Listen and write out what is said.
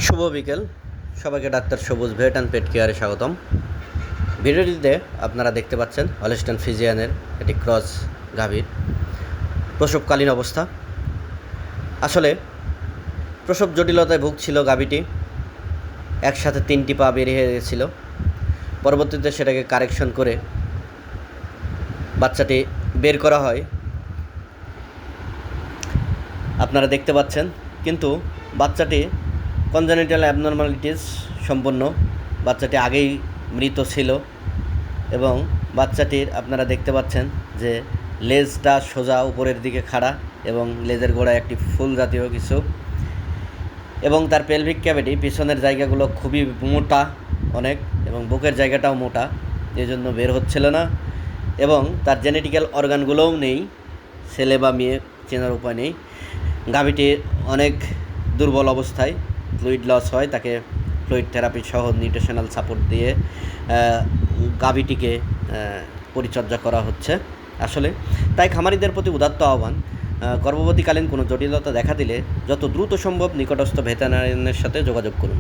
শুভ বিকেল। সবাইকে ডাক্তার সবুজ ভেট অ্যান্ড পেট কেয়ারে স্বাগতম। ভিডিওটিতে আপনারা দেখতে পাচ্ছেন হলস্টাইন ফ্রিজিয়ানের একটি ক্রস গাভীর প্রসবকালীন অবস্থা। আসলে প্রসব জটিলতায় ভুগছিল গাভীটি। একসাথে 3টি পা বেরিয়ে গেছিল। পরবর্তীতে সেটাকে কারেকশন করে বাচ্চাটি বের করা হয়, আপনারা দেখতে পাচ্ছেন। কিন্তু বাচ্চাটি কনজেনিটাল অ্যাবনর্মালিটিস সম্পন্ন। বাচ্চাটি আগেই মৃত ছিল এবং বাচ্চাটির আপনারা দেখতে পাচ্ছেন যে লেজটা সোজা উপরের দিকে খাড়া এবং লেজের গোড়ায় একটি ফুল জাতীয় কিছু, এবং তার পেলভিক ক্যাভিটি পিছনের জায়গাগুলো খুবই মোটা অনেক, এবং বুকের জায়গাটাও মোটা, এই জন্য বের হচ্ছিল না। এবং তার জেনেটিক্যাল অর্গানগুলোও নেই, ছেলে বা মেয়ে চেনার উপায় নেই। গাভীটি অনেক দুর্বল অবস্থায়, ফ্লুইড লস হয়, তাকে ফ্লুইড থেরাপি সহ নিউট্রিশনাল সাপোর্ট দিয়ে গাভীটিকে পরিচর্যা করা হচ্ছে। আসলে তাই খামারিদের প্রতি উদাত্ত আহ্বান, গর্ভবতীকালীন কোনো জটিলতা দেখা দিলে যত দ্রুত সম্ভব নিকটস্থ ভেটেরিনারিয়ানের সাথে যোগাযোগ করুন।